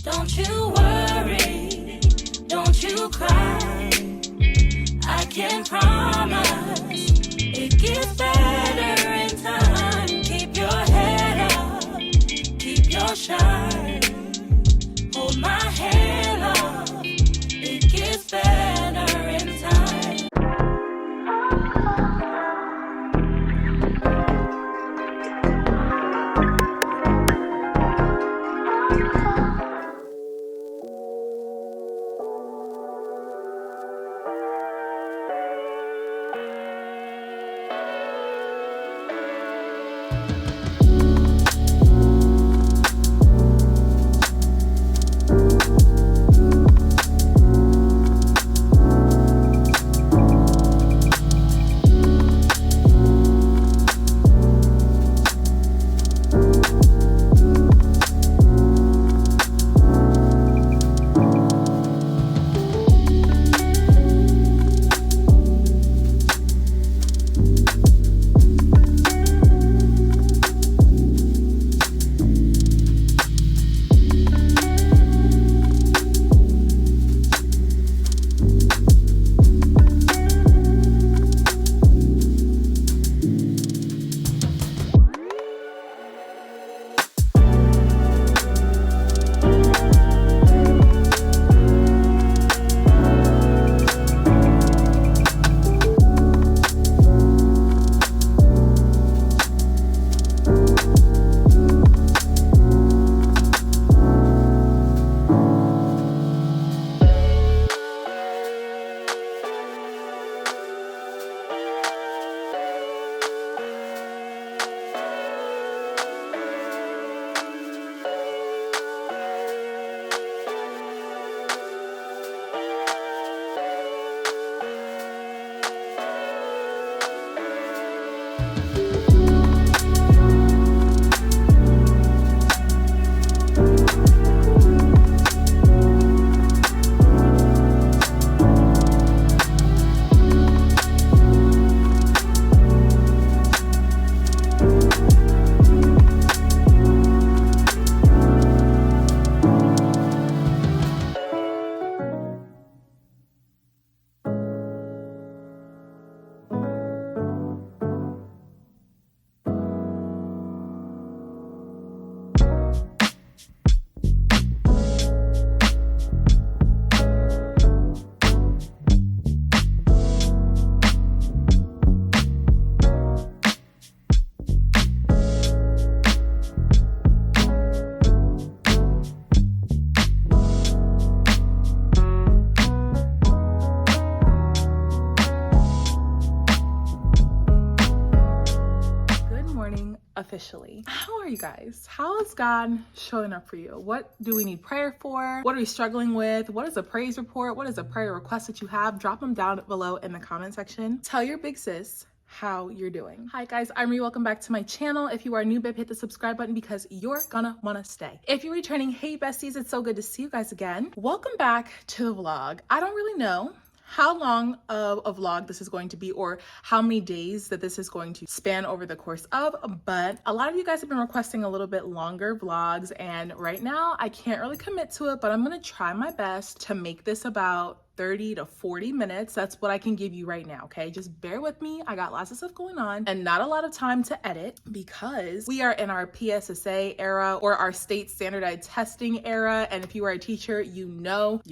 Don't you worry, don't you cry. I can promise it gets better in time. Keep your head up, keep your shine. Hold my hand up, it gets better in time. Officially. How are you guys? How is God showing up for you? What do we need prayer for? What are you struggling with? What is a praise report? What is a prayer request that you have? Drop them down below in the comment section. Tell your big sis how you're doing. Hi guys, I'm Ree. Welcome back to my channel. If you are new, babe, hit the subscribe button because you're gonna wanna stay. If you're returning, hey besties, it's so good to see you guys again. Welcome back to the vlog. I don't really know how long of a vlog this is going to be or how many days that this is going to span over the course of, but a lot of you guys have been requesting a little bit longer vlogs, and right now I can't really commit to it, but I'm gonna try my best to make this about 30 to 40 minutes. That's what I can give you right now, okay? Just bear with me. I got lots of stuff going on and not a lot of time to edit because we are in our PSSA era or our state standardized testing era. And if you are a teacher, you know,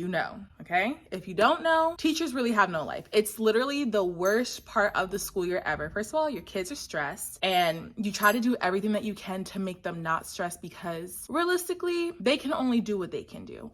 okay? If you don't know, teachers really have no life. It's literally the worst part of the school year ever. First of all, your kids are stressed and you try to do everything that you can to make them not stressed because realistically, they can only do what they can do.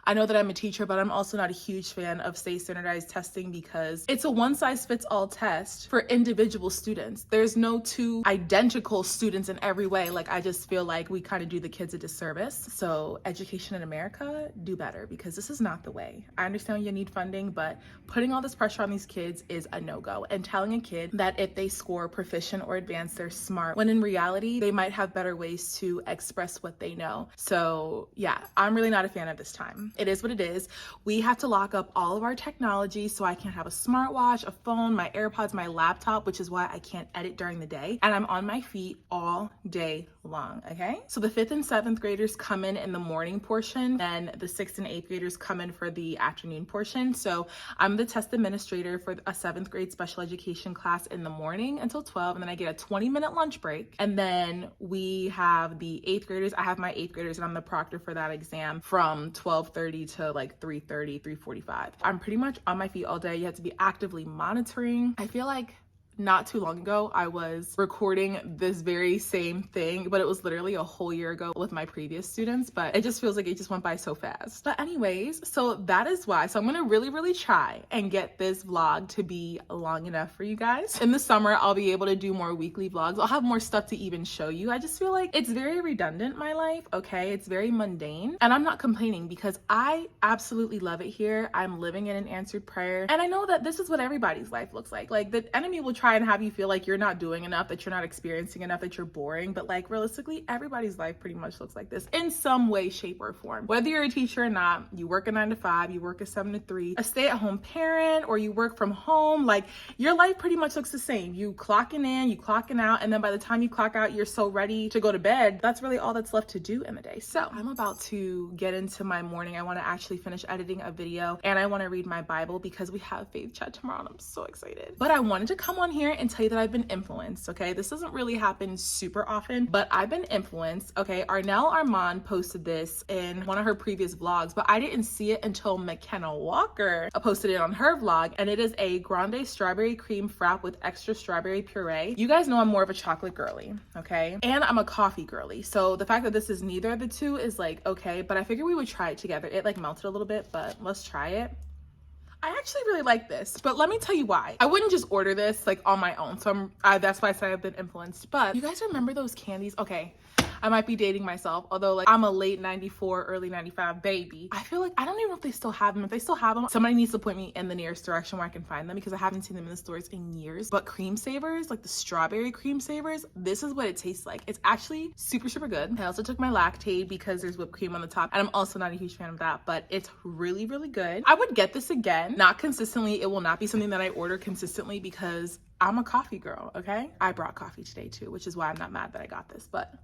I know that I'm a teacher, but I'm also not a huge fan of state standardized testing because it's a one-size-fits-all test for individual students. There's no two identical students in every way. Like, I just feel like we kind of do the kids a disservice. So education in America, do better because this is not the way. I understand you need funding, but putting all this pressure on these kids is a no-go. And telling a kid that if they score proficient or advanced, they're smart, when in reality, they might have better ways to express what they know. So yeah, I'm really not a fan of this time. it is what it is. We have to lock up all of our technology, so I can't have a smartwatch, a phone, my AirPods, my laptop, which is why I can't edit during the day. And I'm on my feet all day long, okay? So the 5th and 7th graders come in the morning portion, and the 6th and 8th graders come in for the afternoon portion. So I'm the test administrator for a 7th grade special education class in the morning until 12, and then I get a 20-minute lunch break. And then we have the 8th graders. I have my 8th graders, and I'm the proctor for that exam from 12:30 to like 3:30, 3:45. I'm pretty much on my feet all day. You have to be actively monitoring. I feel like not too long ago, I was recording this very same thing, but it was literally a whole year ago with my previous students, but it just feels like it just went by so fast. But anyways, so that is why. So I'm gonna really try and get this vlog to be long enough for you guys. In the summer, I'll be able to do more weekly vlogs. I'll have more stuff to even show you. I just feel like it's very redundant, my life, okay? It's very mundane, and I'm not complaining because I absolutely love it here. I'm living in an answered prayer, and I know that this is what everybody's life looks like. Like, the enemy will try and have you feel like you're not doing enough, that you're not experiencing enough, that you're boring, but like realistically, everybody's life pretty much looks like this in some way, shape, or form. Whether you're a teacher or not, you work a 9 to 5, you work a 7 to 3, a stay-at-home parent, or you work from home, like your life pretty much looks the same. You clocking in, you clocking out, and then by the time you clock out, you're so ready to go to bed. That's really all that's left to do in the day. So I'm about to get into my morning. I want to actually finish editing a video, and I want to read my Bible because we have faith chat tomorrow, and I'm so excited. But I wanted to come on here and tell you that I've been influenced, okay? This doesn't really happen super often, but I've been influenced, okay? Arnell Armand posted this in one of her previous vlogs, but I didn't see it until McKenna Walker posted it on her vlog, and it is a grande strawberry cream frap with extra strawberry puree. You guys know I'm more of a chocolate girly, okay? And I'm a coffee girly, so the fact that this is neither of the two is like, okay, but I figured we would try it together. It like melted a little bit, but let's try it. I actually really like this, but let me tell you why. I wouldn't just order this like on my own, so that's why I say I've been influenced. But you guys remember those candies? Okay, I might be dating myself, although like I'm a late 94, early 95 baby. I feel like, I don't even know if they still have them. If they still have them, somebody needs to point me in the nearest direction where I can find them because I haven't seen them in the stores in years. But cream savers, like the strawberry cream savers, this is what it tastes like. It's actually super good. I also took my Lactaid because there's whipped cream on the top, and I'm also not a huge fan of that, but it's really good. I would get this again, not consistently. It will not be something that I order consistently because I'm a coffee girl, okay? I brought coffee today too, which is why I'm not mad that I got this, but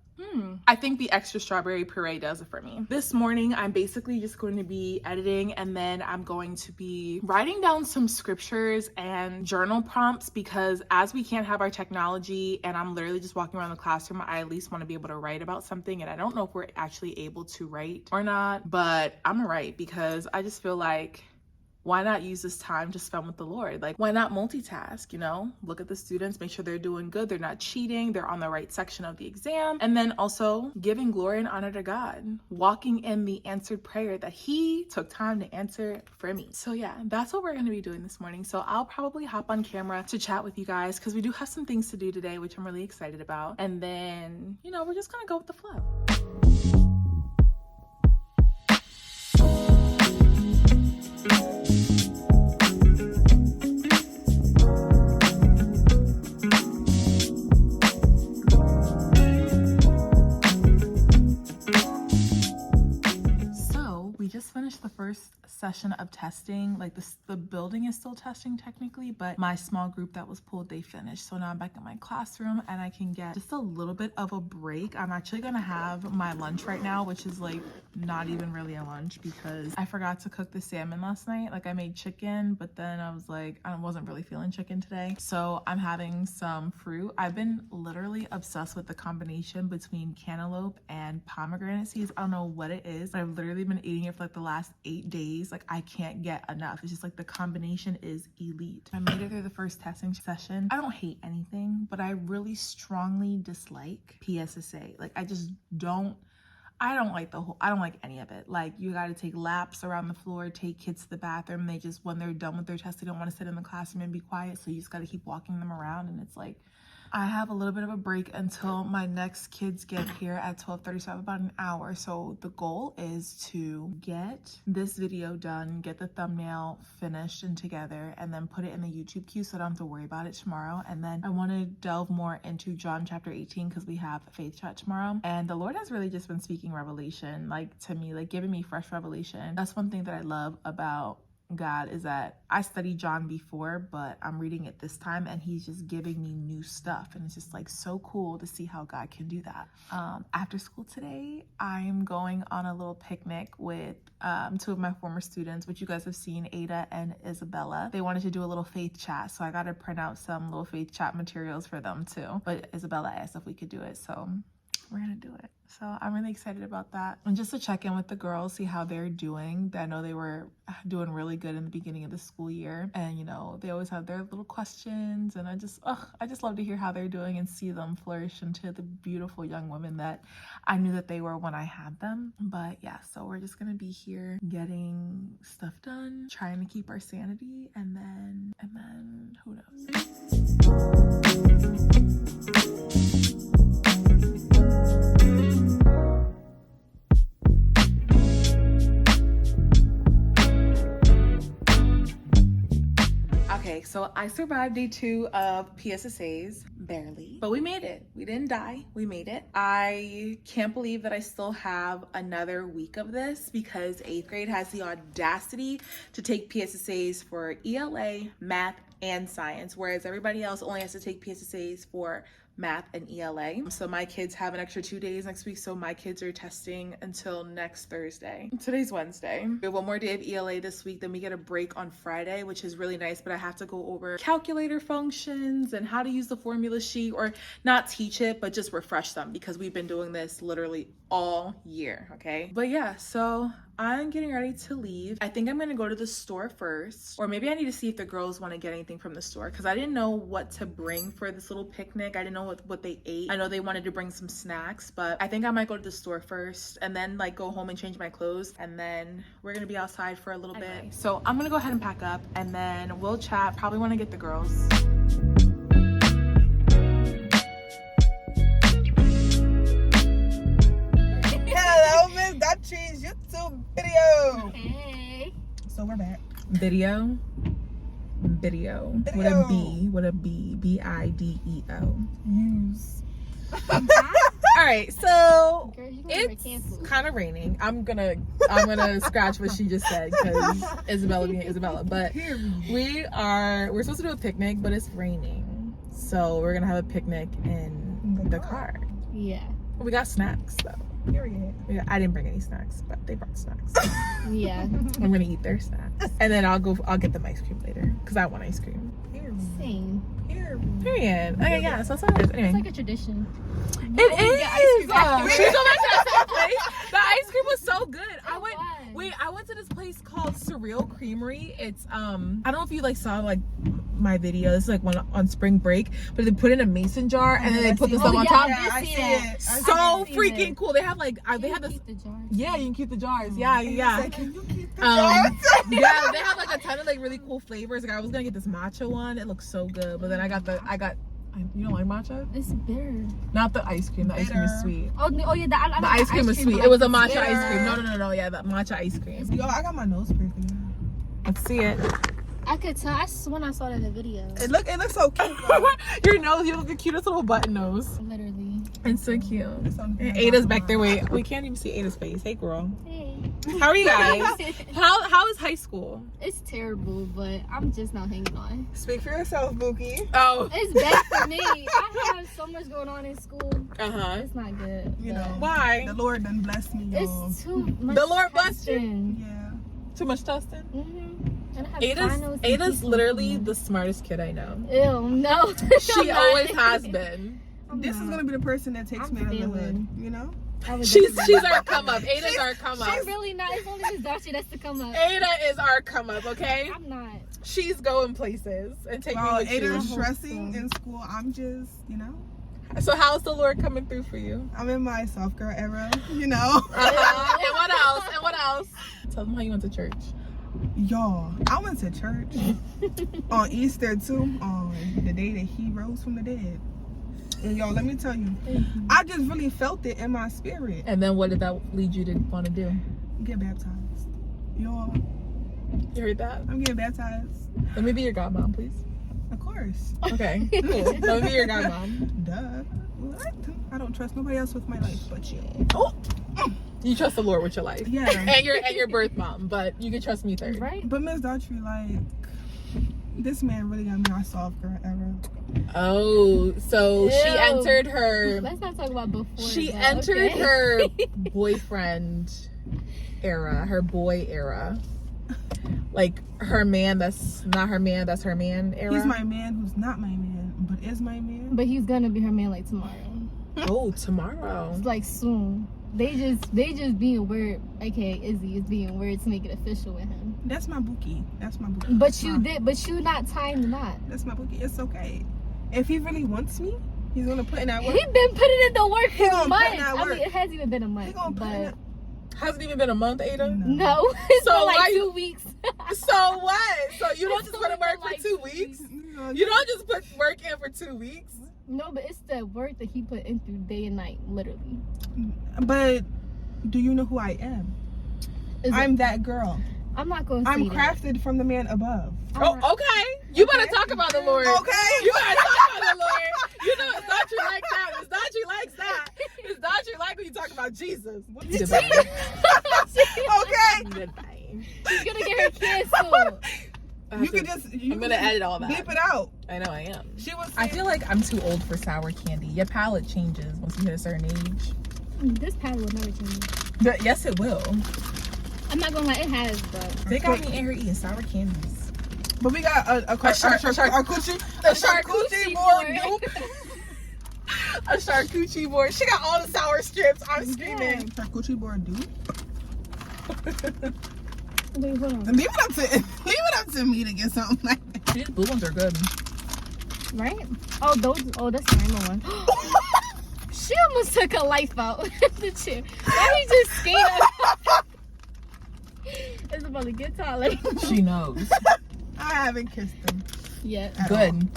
I think the extra strawberry puree does it for me. This morning, I'm basically just going to be editing, and then I'm going to be writing down some scriptures and journal prompts because as we can't have our technology and I'm literally just walking around the classroom, I at least want to be able to write about something, and I don't know if we're actually able to write or not, but I'm gonna write because I just feel like, why not use this time to spend with the Lord? Like, why not multitask, you know? Look at the students, make sure they're doing good, they're not cheating, they're on the right section of the exam, and then also giving glory and honor to God, walking in the answered prayer that He took time to answer for me. So yeah, that's what we're gonna be doing this morning. So I'll probably hop on camera to chat with you guys because we do have some things to do today, which I'm really excited about. And then, you know, we're just gonna go with the flow. Finished the first session of testing. Like the building is still testing technically, but my small group that was pulled, they finished. So now I'm back in my classroom and I can get just a little bit of a break. I'm actually gonna have my lunch right now, which is like not even really a lunch because I forgot to cook the salmon last night. Like I made chicken, but then I was like, I wasn't really feeling chicken today. So I'm having some fruit. I've been literally obsessed with the combination between cantaloupe and pomegranate seeds. I don't know what it is, but I've literally been eating it for like the last 8 days. Like I can't get enough. It's just like the combination is elite. I made it through the first testing session. I don't hate anything, but I really strongly dislike PSSA. Like I don't like any of it. Like you got to take laps around the floor, take kids to the bathroom. They just, when they're done with their test, they don't want to sit in the classroom and be quiet. So you just got to keep walking them around. And it's like, I have a little bit of a break until my next kids get here at 12:30, so I have about an hour. So the goal is to get this video done, get the thumbnail finished and together, and then put it in the YouTube queue so I don't have to worry about it tomorrow. And then I want to delve more into John chapter 18 because we have faith chat tomorrow. And the Lord has really just been speaking revelation, like to me, like giving me fresh revelation. That's one thing that I love about God is that I studied John before, but I'm reading it this time and he's just giving me new stuff, and it's just like so cool to see how God can do that. After school today, I'm going on a little picnic with two of my former students, which you guys have seen, Ada and Isabella. They wanted to do a little faith chat, so I got to print out some little faith chat materials for them too, but Isabella asked if we could do it, so we're gonna do it. So I'm really excited about that. And just to check in with the girls, see how they're doing. I know they were doing really good in the beginning of the school year. And you know, they always have their little questions. And I just love to hear how they're doing and see them flourish into the beautiful young women that I knew that they were when I had them. But yeah, so we're just gonna be here getting stuff done, trying to keep our sanity, and then who knows? Okay, so I survived day 2 of PSSAs, barely, but we made it. We didn't die, we made it. I can't believe that I still have another week of this because 8th grade has the audacity to take PSSAs for ELA, math, and science, whereas everybody else only has to take PSSAs for math and ELA. So my kids have an extra 2 days next week, so my kids are testing until next Thursday. Today's Wednesday. We have one more day of ELA this week, then we get a break on Friday, which is really nice, but I have to go over calculator functions and how to use the formula sheet, or not teach it, but just refresh them because we've been doing this literally all year, okay? But yeah, so I'm getting ready to leave. I think I'm gonna go to the store first, or maybe I need to see if the girls want to get anything from the store because I didn't know what to bring for this little picnic. I didn't know what they ate. I know they wanted to bring some snacks, but I think I might go to the store first and then like go home and change my clothes, and then we're gonna be outside for a little bit. So I'm gonna go ahead and pack up and then we'll chat. Probably want to get the girls. YouTube video. Hey. So we're back. Video. With a B. B-I-D-E-O. Use. All right, so Girl, it's kind of raining. I'm gonna scratch what she just said because Isabella being Isabella. But we're supposed to do a picnic, but it's raining, so we're gonna have a picnic in the car. Yeah. We got snacks though. Period. Yeah, I didn't bring any snacks, but they brought snacks. Yeah. I'm gonna eat their snacks, and then I'll get them ice cream later because I want ice cream. Same. Period. Okay, yeah. So sorry. Anyway, It's like a tradition. it is. Should we go back to that place? The ice cream was so good. I went to this place called Surreal Creamery. It's I don't know if you like saw like my video. This is like one on spring break, but they put in a mason jar and then they put the stuff on top. Yeah, I see it. So freaking cool. They have like they have this. Keep the jars. Yeah, you can keep the jars. Yeah. Can you keep the jars? Yeah, they have like a ton of like really cool flavors. Like I was gonna get this matcha one. It looks so good, but then I got you don't like matcha? It's bitter. Not the ice cream. The ice cream is sweet. Oh yeah, the ice cream was sweet. It was a matcha ice cream. No. Yeah, the matcha ice cream. Yo, I got my nose pierced. Let's see it. I could tell. When I saw it in the video. It looks so cute. Though. Your nose, you look the cutest little button nose. Literally. It's so cute. And Ada's back there. Wait, we can't even see Ada's face. Hey, girl. Hey. How are you guys? How is high school? It's terrible, but I'm just not hanging on. Speak for yourself, Bookie. Oh. It's bad for me. I have so much going on in school. It's not good. You know why? The Lord done blessed me, y'all. It's too much. The Lord blessed you. Yeah. Too much testing. And I have Ada's literally the smartest kid I know. Ew, no. She always has been. This is gonna be the person that takes me out of the hood. You know. She's our come up. Ada's our come up. I'm really not. It's only Miss Darcy that's the come up. Ada is our come up, okay? I'm not. She's going places and taking While with you. Ada's stressing in school, I'm just, So how's the Lord coming through for you? I'm in my soft girl era, you know. And what else? Tell them how you went to church. Y'all, I went to church on Easter too, on the day that he rose from the dead. And yo, let me tell you, I just really felt it in my spirit. And then what did that lead you to want to do? Get baptized. Yo, You heard that? I'm getting baptized. Let me be your godmom, please. Of course. Okay, cool. Let me be your godmom. Duh. What? I don't trust nobody else with my life but you. Oh, you trust the Lord with your life. Yeah. and your birth mom, but you can trust me third. Right? But Miss Daughtry, like, this man really got me on soft girl era. Oh, so Ew. she entered her. Let's not talk about before. She though, entered okay? her boyfriend era, her boy era. Like her man that's not her man, that's her man era. He's my man who's not my man, but is my man. But he's gonna be her man like tomorrow. Oh, tomorrow. It's like soon. They just being weird. Okay, Izzy is being weird to make it official with him. That's my bookie. That's my bookie. But you not tying the knot. That's my bookie. It's okay. If he really wants me, he's gonna put in that work. He been putting in the work He for gonna put months. in that I work. mean, it hasn't even been a He month, gonna put in but Hasn't even been a month, Ada. no, it's So been like why- 2 weeks. So what? So you don't It's just put in only work been like for 2 2 weeks? No, You don't just put work in for 2 weeks? No, but it's the work that he put in through day and night, literally. But do you know who I am? I'm that girl. I'm not going to say I'm that. crafted from the man above. Oh, okay. You better talk about the Lord. Okay. You better talk about the Lord. You know, it's not you like that. It's not you likes that. It's not you like when you talk about Jesus. Goodbye. Okay. Goodbye. She's gonna get her kids soon. You could just. I'm gonna edit all that. Bleep it out. I know I am. She was. I feel like I'm too old for sour candy. Your palate changes once you hit a certain age. This pattern will never change. But yes, it will. I'm not gonna lie, it has, but They got me in here eating sour candies. But we got a charcuterie board. A charcuterie board. She got all the sour strips. I'm screaming. Charcuterie board, dude. wait, hold on. Leave it up to me to get something like that. These blue ones are good. Right? Oh, that's the rainbow one. She almost took her life out. The chair. Why he just skated? It's about to get taller. She knows. I haven't kissed him. Yeah. Good.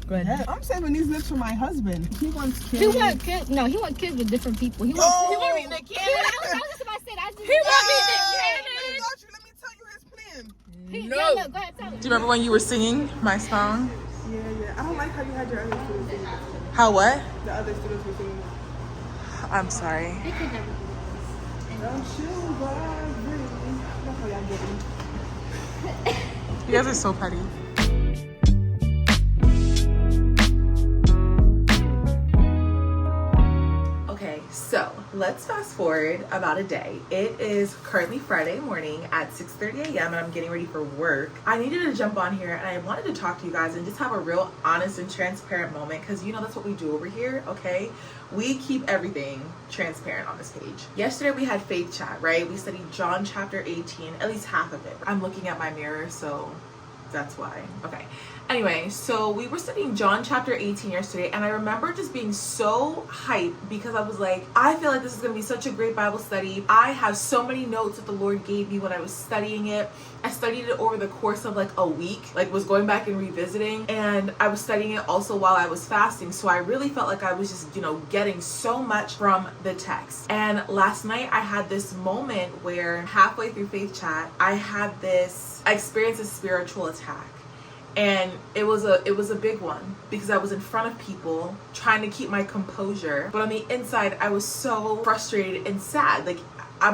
Good. Yeah, I'm saving these lips for my husband. He wants kids. He want kids. No, he want kids with different people. He wants. Oh! He want me in the I cannon. was just about to say that. He want me Hey, in the Daughtry, let me tell you his plan. cannon. Yeah, No. no, go ahead, tell him. Do you remember when you were singing my song? Yeah. I don't like how you had your other students singing. How what? The other students were singing. I'm sorry. They could never do Don't you worry. That's how y'all get me. You guys are so petty. Okay, so let's fast forward about a day. It is currently Friday morning at 6:30 a.m. and I'm getting ready for work. I needed to jump on here and I wanted to talk to you guys and just have a real honest and transparent moment because you know that's what we do over here, okay? We keep everything transparent on this page. Yesterday we had faith chat, right? We studied John chapter 18, at least half of it. I'm looking at my mirror, so that's why. Okay. Anyway, so we were studying John chapter 18 yesterday, and I remember just being so hyped because I was like, I feel like this is going to be such a great Bible study. I have so many notes that the Lord gave me when I was studying it. I studied it over the course of like a week, like was going back and revisiting, and I was studying it also while I was fasting. So I really felt like I was just, you know, getting so much from the text. And last night I had this moment where halfway through faith chat, I experienced a spiritual attack. And it was a big one because I was in front of people trying to keep my composure, but on the inside I was so frustrated and sad. Like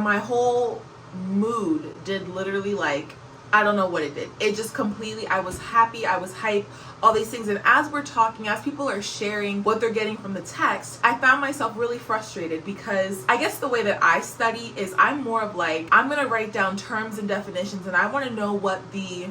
my whole mood did literally, like, I don't know what it did. It just completely, I was happy, I was hyped, all these things. And as we're talking, as people are sharing what they're getting from the text, I found myself really frustrated because I guess the way that I study is I'm more of like, I'm gonna write down terms and definitions and I want to know what the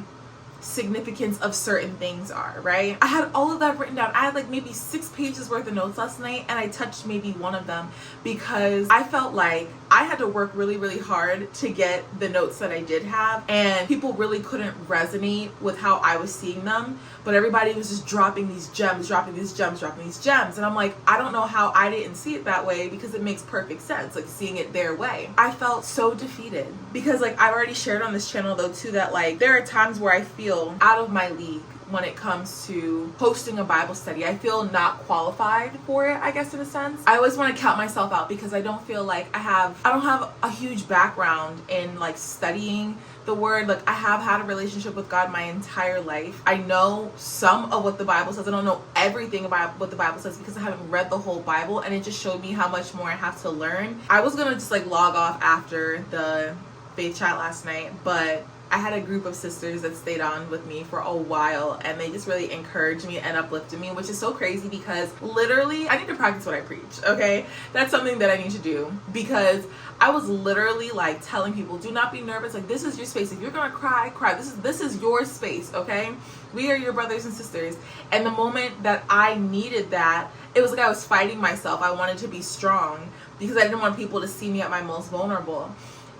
significance of certain things are, right? I had all of that written down. I had like maybe 6 pages worth of notes last night and I touched maybe one of them because I felt like I had to work really, really hard to get the notes that I did have, and people really couldn't resonate with how I was seeing them, but everybody was just dropping these gems, and I'm like, I don't know how I didn't see it that way because it makes perfect sense, like seeing it their way. I felt so defeated because, like, I've already shared on this channel though too that like there are times where I feel out of my league when it comes to hosting a Bible study. I feel not qualified for it, I guess, in a sense. I always want to count myself out because I don't feel like I don't have a huge background in like studying the word. Like, I have had a relationship with God my entire life. I know some of what the Bible says. I don't know everything about what the Bible says because I haven't read the whole Bible, and it just showed me how much more I have to learn. I was gonna just like log off after the faith chat last night, but I had a group of sisters that stayed on with me for a while, and they just really encouraged me and uplifted me, which is so crazy because literally I need to practice what I preach, okay? That's something that I need to do, because I was literally like telling people, do not be nervous. Like, this is your space. If you're gonna cry, cry. This is your space, okay? We are your brothers and sisters. And the moment that I needed that, it was like I was fighting myself. I wanted to be strong because I didn't want people to see me at my most vulnerable.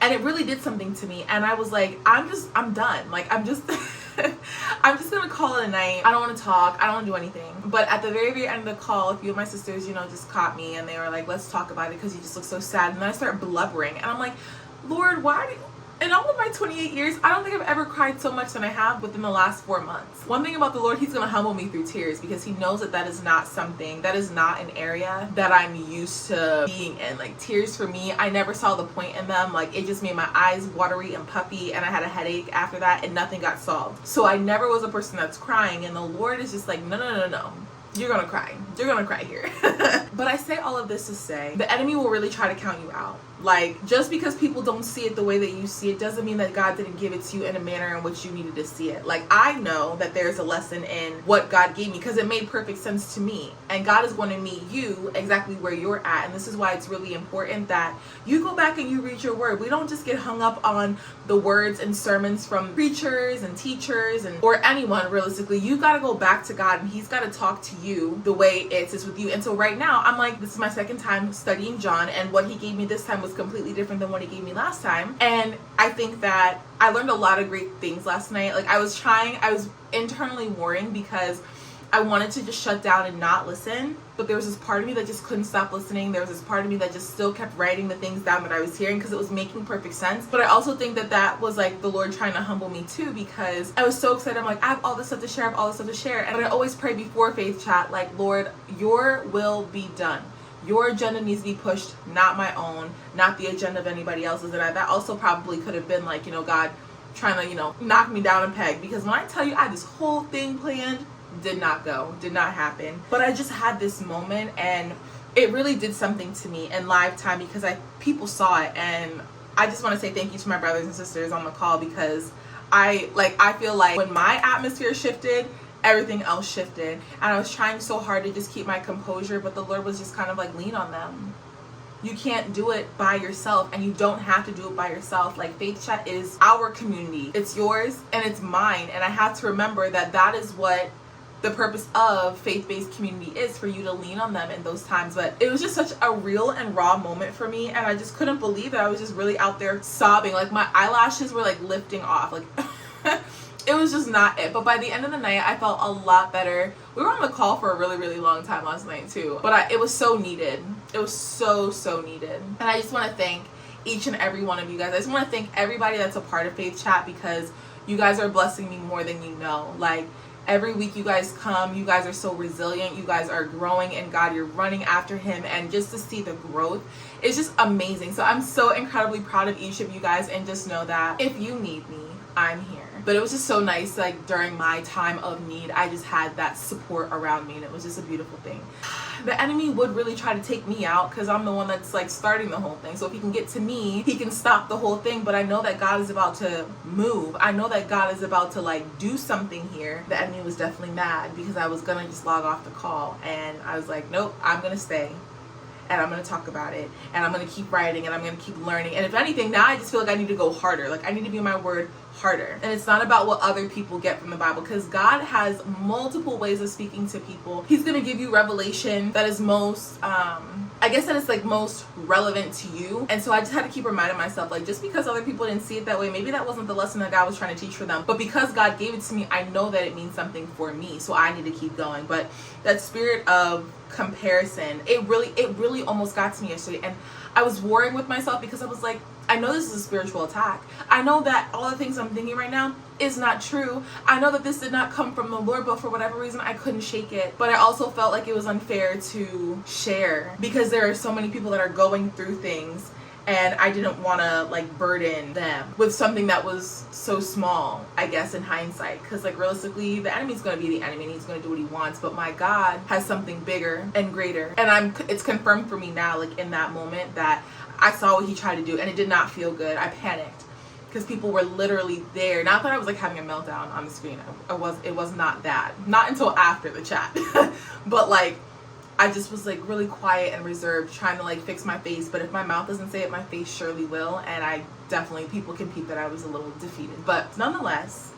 And it really did something to me. And I was like, I'm done. Like, I'm just gonna call it a night. I don't want to talk. I don't want to do anything. But at the very, very end of the call, a few of my sisters, you know, just caught me, and they were like, let's talk about it because you just look so sad. And then I start blubbering, and I'm like, Lord, why do you... In all of my 28 years, I don't think I've ever cried so much than I have within the last 4 months. One thing about the Lord, he's going to humble me through tears because he knows that that is not an area that I'm used to being in. Like, tears for me, I never saw the point in them. Like, it just made my eyes watery and puffy, and I had a headache after that, and nothing got solved. So I never was a person that's crying, and the Lord is just like, no. You're gonna cry. You're gonna cry here. But I say all of this to say, the enemy will really try to count you out. Like, just because people don't see it the way that you see it doesn't mean that God didn't give it to you in a manner in which you needed to see it. Like, I know that there's a lesson in what God gave me because it made perfect sense to me. And God is going to meet you exactly where you're at. And this is why it's really important that you go back and you read your word. We don't just get hung up on the words and sermons from preachers and teachers or anyone, realistically. You got to go back to God, and he's got to talk to you the way it is with you. And so right now, I'm like, this is my second time studying John, and what he gave me this time was completely different than what he gave me last time. And I think that I learned a lot of great things last night. Like, I was internally worrying because I wanted to just shut down and not listen, but there was this part of me that just couldn't stop listening. There was this part of me that just still kept writing the things down that I was hearing because it was making perfect sense. But I also think that that was like the Lord trying to humble me too, because I was so excited. I'm like, I have all this stuff to share, And I always pray before faith chat, like, Lord, your will be done. Your agenda needs to be pushed, not my own, not the agenda of anybody else's. And that also probably could have been like, you know, God trying to, knock me down a peg. Because when I tell you I had this whole thing planned, did not happen. But I just had this moment, and it really did something to me in live time because people saw it. And I just want to say thank you to my brothers and sisters on the call, because I feel like when my atmosphere shifted, everything else shifted. And I was trying so hard to just keep my composure, but the Lord was just kind of like, lean on them. You can't do it by yourself, and you don't have to do it by yourself. Like, Faith Chat is our community. It's yours and it's mine. And I have to remember that that is what the purpose of faith-based community is, for you to lean on them in those times. But it was just such a real and raw moment for me, and I just couldn't believe that I was just really out there sobbing. Like, my eyelashes were like lifting off. Like, it was just not it. But by the end of the night, I felt a lot better. We were on the call for a really, really long time last night too, but it was so needed. It was so needed. And I just want to thank each and every one of you guys. I just want to thank everybody that's a part of Faith Chat, because you guys are blessing me more than you know. Like, every week you guys come, you guys are so resilient, you guys are growing in God, you're running after him, and just to see the growth is just amazing. So I'm so incredibly proud of each of you guys, and just know that if you need me, I'm here. But it was just so nice, like, during my time of need, I just had that support around me, and it was just a beautiful thing. The enemy would really try to take me out because I'm the one that's like starting the whole thing. So if he can get to me, he can stop the whole thing. But I know that God is about to move. I know that God is about to like do something here. The enemy was definitely mad because I was gonna just log off the call, and I was like, nope, I'm gonna stay. And I'm going to talk about it, and I'm going to keep writing, and I'm going to keep learning. And if anything, now I just feel like I need to go harder. Like, I need to be my word harder. And it's not about what other people get from the Bible, because God has multiple ways of speaking to people. He's going to give you revelation that is most, I guess that it's like most relevant to you. And so I just had to keep reminding myself, like, just because other people didn't see it that way, maybe that wasn't the lesson that God was trying to teach for them. But because God gave it to me, I know that it means something for me. So I need to keep going. But that spirit of comparison, it really almost got to me yesterday. And I was worrying with myself because I was like, I know this is a spiritual attack. I know that all the things I'm thinking right now is not true. I know that this did not come from the Lord, but for whatever reason, I couldn't shake it. But I also felt like it was unfair to share because there are so many people that are going through things, and I didn't want to like burden them with something that was so small, I guess, in hindsight. Because like realistically, the enemy's going to be the enemy and he's going to do what he wants, but my God has something bigger and greater. And it's confirmed for me now, like in that moment, that I saw what he tried to do and it did not feel good. I panicked because people were literally there. Not that I was like having a meltdown on the screen. It was not that. Not until after the chat. But like, I just was like really quiet and reserved, trying to like fix my face. But if my mouth doesn't say it, my face surely will. And I definitely, people can peep that I was a little defeated. But nonetheless,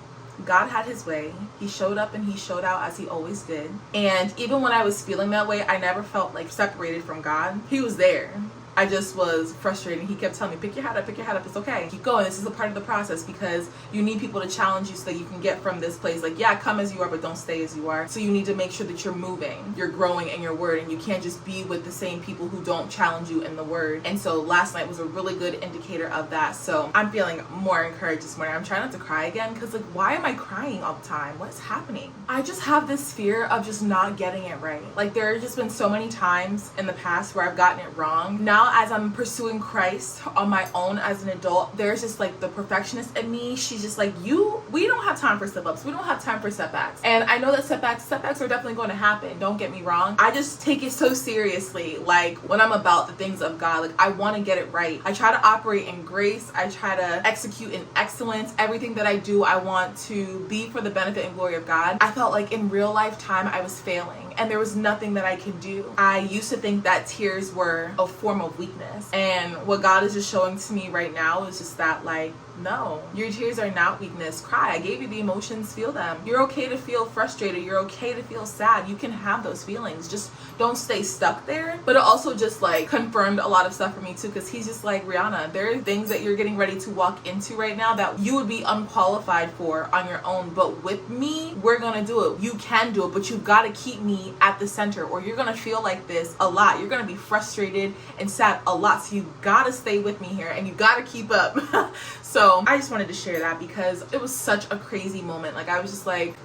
God had his way. He showed up and he showed out as he always did. And even when I was feeling that way, I never felt like separated from God. He was there. I just was frustrated. He kept telling me, pick your head up, it's okay. Keep going, this is a part of the process because you need people to challenge you so that you can get from this place. Like, yeah, come as you are, but don't stay as you are. So you need to make sure that you're moving, you're growing in your word, and you can't just be with the same people who don't challenge you in the word. And so last night was a really good indicator of that. So I'm feeling more encouraged this morning. I'm trying not to cry again because like, why am I crying all the time? What's happening? I just have this fear of just not getting it right. Like there have just been so many times in the past where I've gotten it wrong. Now as I'm pursuing Christ on my own as an adult, there's just like the perfectionist in me. She's just like, we don't have time for slip-ups. We don't have time for setbacks. And I know that setbacks are definitely going to happen. Don't get me wrong. I just take it so seriously. Like when I'm about the things of God, like I want to get it right. I try to operate in grace. I try to execute in excellence. Everything that I do, I want to be for the benefit and glory of God. I felt like in real life time, I was failing and there was nothing that I could do. I used to think that tears were a form of weakness. And what God is just showing to me right now is just that like, no, your tears are not weakness. Cry. I gave you the emotions, feel them. You're okay to feel frustrated. You're okay to feel sad. You can have those feelings. Just don't stay stuck there. But it also just like confirmed a lot of stuff for me too, because he's just like, Rihanna, there are things that you're getting ready to walk into right now that you would be unqualified for on your own. But with me, we're gonna do it. You can do it, but you've got to keep me at the center or you're gonna feel like this a lot. You're gonna be frustrated and sad a lot. So you gotta stay with me here and you gotta keep up. So I just wanted to share that because it was such a crazy moment. Like I was just like,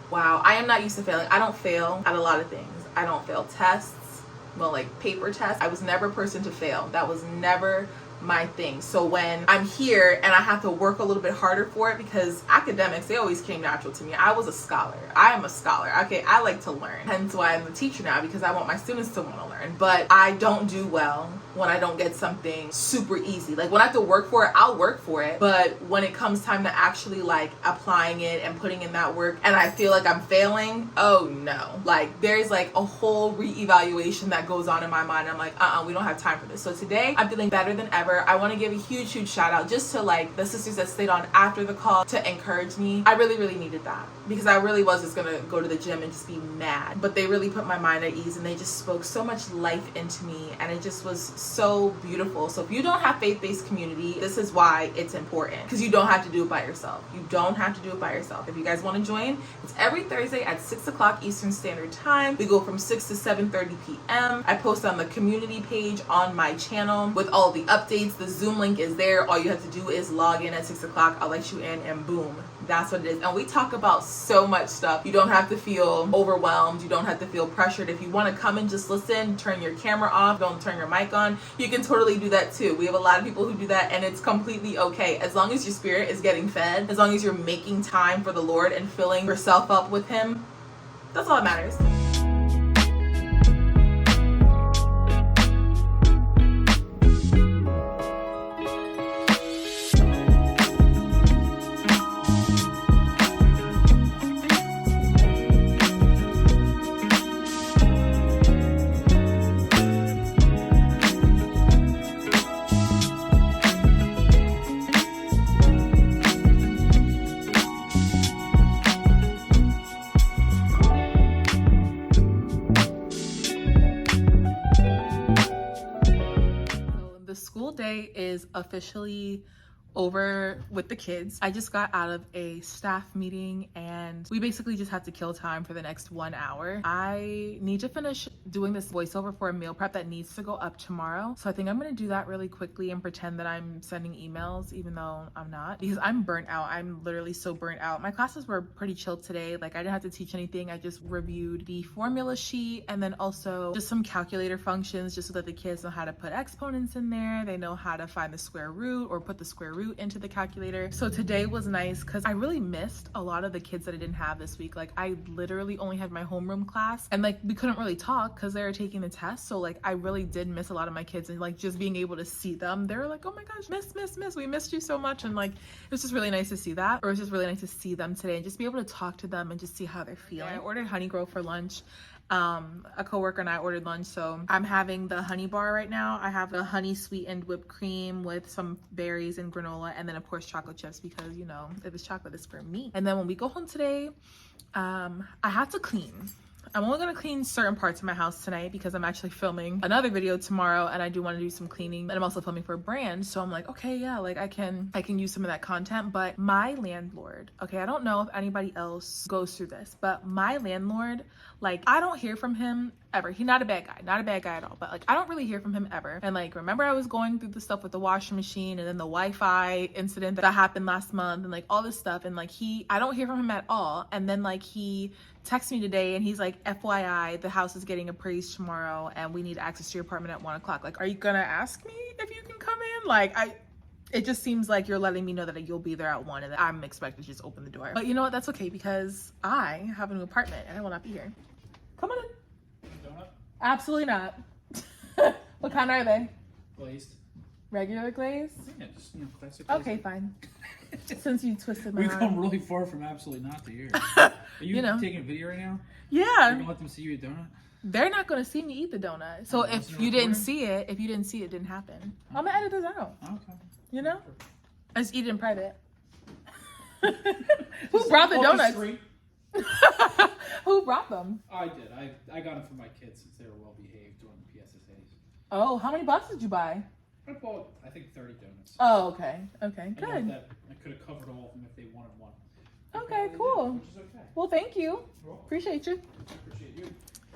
wow, I am not used to failing. I don't fail at a lot of things. I don't fail tests, well, like paper tests. I was never a person to fail. That was never my thing. So when I'm here and I have to work a little bit harder for it, because academics, they always came natural to me. I was a scholar. I am a scholar. Okay, I like to learn. Hence why I'm a teacher now, because I want my students to want to learn. But I don't do well when I don't get something super easy. Like when I have to work for it, I'll work for it. But when it comes time to actually like applying it and putting in that work and I feel like I'm failing, oh no. Like there's like a whole reevaluation that goes on in my mind. I'm like, we don't have time for this. So today I'm feeling better than ever. I want to give a huge shout out just to like the sisters that stayed on after the call to encourage me. I really needed that because I really was just gonna go to the gym and just be mad. But they really put my mind at ease and they just spoke so much life into me and it just was so beautiful. So if you don't have faith-based community, this is why it's important, because you don't have to do it by yourself. You don't have to do it by yourself. If you guys want to join, it's every Thursday at 6 o'clock Eastern Standard Time. We go from 6 to 7:30 p.m. I post on the community page on my channel with all the updates. The Zoom link is there. All you have to do is log in at 6 o'clock. I'll let you in and boom. That's what it is. And we talk about so much stuff. You don't have to feel overwhelmed. You don't have to feel pressured. If you want to come and just listen, turn your camera off, don't turn your mic on, you can totally do that too. We have a lot of people who do that and it's completely okay. As long as your spirit is getting fed, as long as you're making time for the Lord and filling yourself up with Him, that's all that matters. Day is officially over with the kids. I just got out of a staff meeting and we basically just had to kill time for the next 1 hour. I need to finish doing this voiceover for a meal prep that needs to go up tomorrow. So I think I'm gonna do that really quickly and pretend that I'm sending emails even though I'm not, because I'm burnt out. I'm literally so burnt out. My classes were pretty chill today. Like I didn't have to teach anything. I just reviewed the formula sheet and then also just some calculator functions just so that the kids know how to put exponents in there. They know how to find the square root or put the square root into the calculator. So today was nice because I really missed a lot of the kids that I didn't have this week. Like I literally only had my homeroom class and like we couldn't really talk because they were taking the test. So like I really did miss a lot of my kids, and like just being able to see them, they were like, oh my gosh, miss, we missed you so much. And like it was just really nice to see that, or it's just really nice to see them today and just be able to talk to them and just see how they're feeling. I ordered Honey Grow for lunch. A coworker and I ordered lunch, so I'm having the honey bar right now. I have the honey sweetened whipped cream with some berries and granola, and then of course chocolate chips, because you know if it's chocolate it's for me. And then when we go home today, I have to clean. I'm only gonna clean certain parts of my house tonight because I'm actually filming another video tomorrow and I do want to do some cleaning, and I'm also filming for a brand. So I'm like, okay, yeah, like I can use some of that content. But my landlord, okay, I don't know if anybody else goes through this, but my landlord, like I don't hear from him ever. He's not a bad guy at all, but like I don't really hear from him ever. And like remember I was going through the stuff with the washing machine and then the Wi-Fi incident that happened last month and like all this stuff, and like I don't hear from him at all. And then like he texted me today and he's like, FYI, the house is getting appraised tomorrow and we need access to your apartment at 1 o'clock. Like, are you gonna ask me if you can come in? Like it just seems like you're letting me know that you'll be there at 1 and that I'm expected to just open the door. But you know what, that's okay because I have a new apartment and I will not be here. Come on in. Donut? Absolutely not. What kind are they? Glazed. Regular glaze? Yeah, just classic glazed. Okay, fine. Since you twisted my We've arm. come really far from absolutely not to here. Are you, taking a video right now? Yeah. You're gonna let them see you eat a donut? They're not gonna see me eat the donut. So if you didn't see it, it didn't happen. I'm gonna edit this out. Okay. You know? I just eat it in private. Who brought the donuts? Who brought them? I did. I got them for my kids since they were well behaved during the PSSAs. Oh, how many boxes did you buy? I bought, I think, 30 donuts. Oh, okay. Okay, I good. could have covered all of them if they wanted one. Okay, cool. Which is okay. Well, thank you. You're welcome. Appreciate you. I appreciate you.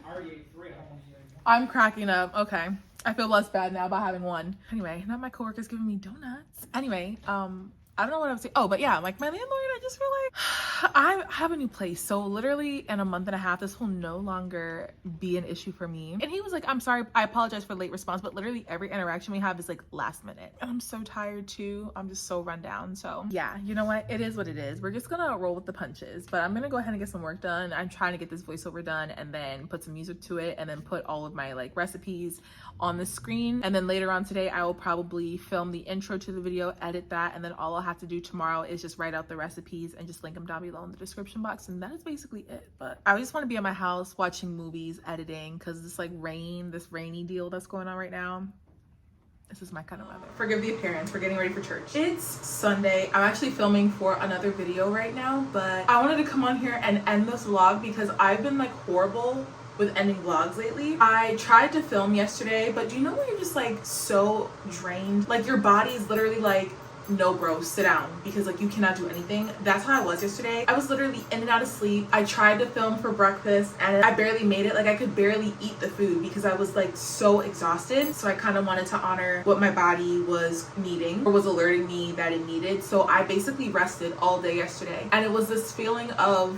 I already ate 3. I don't want to eat anymore. I'm cracking up. Okay. I feel less bad now about having one. Anyway, not my coworkers giving me donuts. Anyway, I don't know what I was saying. Oh, but yeah, like my landlord, I just feel like I have a new place. So literally in a month and a half, this will no longer be an issue for me. And he was like, I'm sorry, I apologize for the late response, but literally every interaction we have is like last minute. And I'm so tired too. I'm just so run down. So yeah, you know what? It is what it is. We're just gonna roll with the punches, but I'm gonna go ahead and get some work done. I'm trying to get this voiceover done and then put some music to it and then put all of my like recipes on the screen. And then later on today, I will probably film the intro to the video, edit that, and then all I'll have to do tomorrow is just write out the recipes and just link them down below in the description box, and that is basically it. But I just want to be at my house watching movies, editing, because this like this rainy deal that's going on right now, this is my kind of weather. Forgive the appearance, we're getting ready for church. It's Sunday. I'm actually filming for another video right now, but I wanted to come on here and end this vlog because I've been like horrible with ending vlogs lately. I tried to film yesterday, but do you know when you're just like so drained? Like your body's literally like, no bro, sit down, because like you cannot do anything. That's how I was yesterday. I was literally in and out of sleep. I tried to film for breakfast and I barely made it. Like I could barely eat the food because I was like so exhausted. So I kind of wanted to honor what my body was needing, or was alerting me that it needed. So I basically rested all day yesterday, and it was this feeling of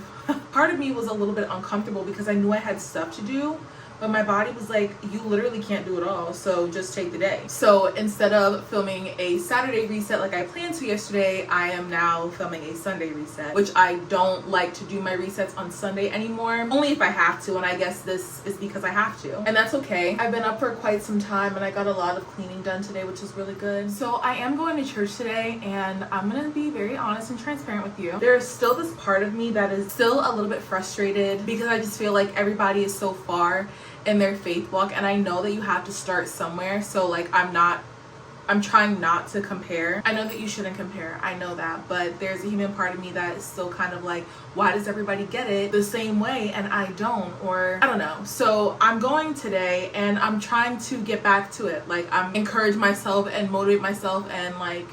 part of me was a little bit uncomfortable because I knew I had stuff to do, but my body was like, you literally can't do it all, so just take the day. So instead of filming a Saturday reset like I planned to yesterday, I am now filming a Sunday reset, which I don't like to do my resets on Sunday anymore, only if I have to, and I guess this is because I have to, and that's okay. I've been up for quite some time and I got a lot of cleaning done today, which is really good. So I am going to church today, and I'm gonna be very honest and transparent with you. There is still this part of me that is still a little bit frustrated because I just feel like everybody is so far in their faith walk, and I know that you have to start somewhere. So like I'm trying not to compare. I know that you shouldn't compare, I know that, but there's a human part of me that is still kind of like, why does everybody get it the same way and I don't? Or I don't know. So I'm going today and I'm trying to get back to it. Like I'm encourage myself and motivate myself and like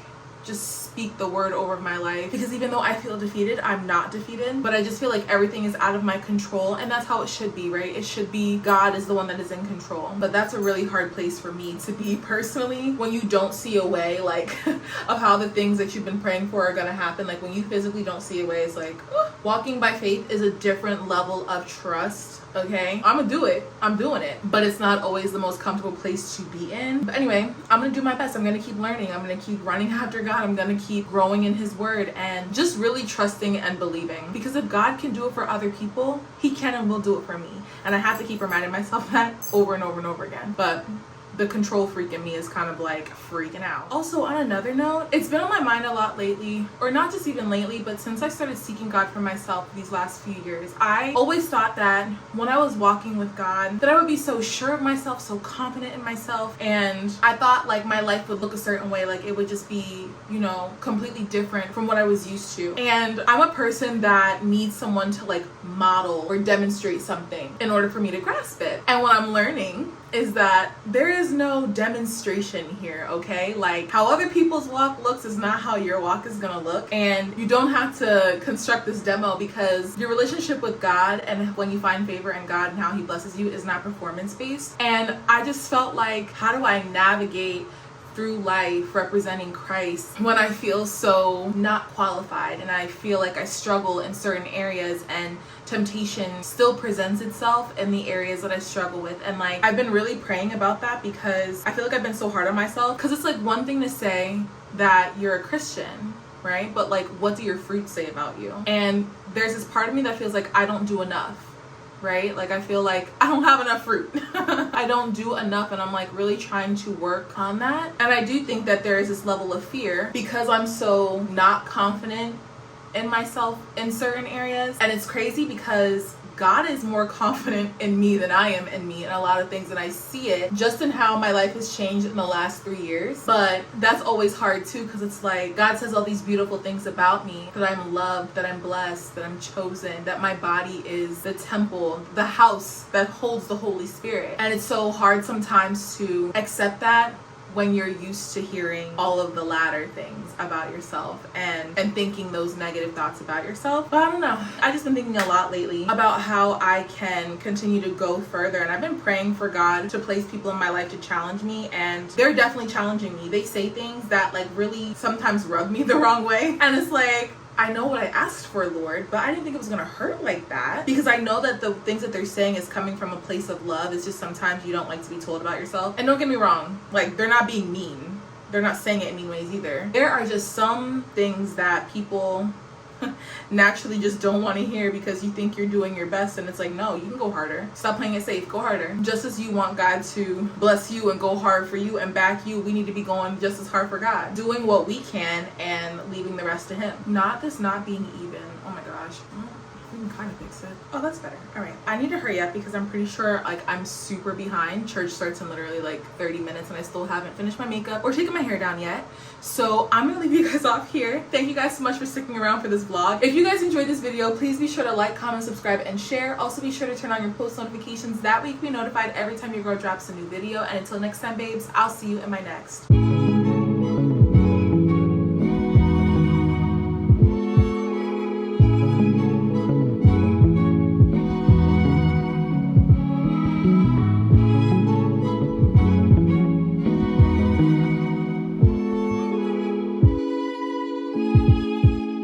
just speak the word over my life, because even though I feel defeated, I'm not defeated, but I just feel like everything is out of my control, and that's how it should be, right? It should be God is the one that is in control. But that's a really hard place for me to be personally, when you don't see a way like of how the things that you've been praying for are gonna happen. Like when you physically don't see a way, it's like walking by faith is a different level of trust. Okay, I'm gonna do it, I'm doing it, but it's not always the most comfortable place to be in. But anyway, I'm gonna do my best. I'm gonna keep learning, I'm gonna keep running after God, I'm gonna keep growing in his word, and just really trusting and believing, because if God can do it for other people, he can and will do it for me. And I have to keep reminding myself that over and over and over again. But the control freak in me is kind of like freaking out. Also, on another note, it's been on my mind a lot lately, or not just even lately, but since I started seeking God for myself these last few years, I always thought that when I was walking with God, that I would be so sure of myself, so confident in myself, and I thought like my life would look a certain way, like it would just be, you know, completely different from what I was used to. And I'm a person that needs someone to like model or demonstrate something in order for me to grasp it. And what I'm learning is that there is no demonstration here, okay? Like how other people's walk looks is not how your walk is gonna look, and you don't have to construct this demo, because your relationship with God and when you find favor in God and how he blesses you is not performance based. And I just felt like, how do I navigate through life representing Christ when I feel so not qualified, and I feel like I struggle in certain areas, and temptation still presents itself in the areas that I struggle with. And like I've been really praying about that, because I feel like I've been so hard on myself, because it's like one thing to say that you're a Christian, right? But like what do your fruits say about you? And there's this part of me that feels like I don't do enough, right? Like I feel like I don't have enough fruit. I don't do enough, and I'm like really trying to work on that. And I do think that there is this level of fear, because I'm so not confident in myself in certain areas. And it's crazy because God is more confident in me than I am in me in a lot of things, and I see it just in how my life has changed in the last 3 years. But that's always hard too, because it's like God says all these beautiful things about me, that I'm loved, that I'm blessed, that I'm chosen, that my body is the temple, the house that holds the Holy Spirit. And it's so hard sometimes to accept that when you're used to hearing all of the latter things about yourself and thinking those negative thoughts about yourself. But I don't know, I've just been thinking a lot lately about how I can continue to go further, and I've been praying for God to place people in my life to challenge me, and they're definitely challenging me. They say things that like really sometimes rub me the wrong way, and it's like, I know what I asked for, Lord, but I didn't think it was gonna hurt like that, because I know that the things that they're saying is coming from a place of love. It's just sometimes you don't like to be told about yourself. And don't get me wrong, like they're not being mean. They're not saying it in mean ways either. There are just some things that people naturally just don't want to hear, because you think you're doing your best, and it's like, no, you can go harder. Stop playing it safe, go harder. Just as you want God to bless you and go hard for you and back you, we need to be going just as hard for God, doing what we can and leaving the rest to him. Not this not being even. Oh my gosh, we can kind of fix it. Oh, that's better. All right, I need to hurry up because I'm pretty sure like I'm super behind. Church starts in literally like 30 minutes and I still haven't finished my makeup or taken my hair down yet. So I'm gonna leave you guys off here. Thank you guys so much for sticking around for this vlog. If you guys enjoyed this video, please be sure to like, comment, subscribe, and share. Also be sure to turn on your post notifications. That way you can be notified every time your girl drops a new video. And until next time, babes, I'll see you in my next.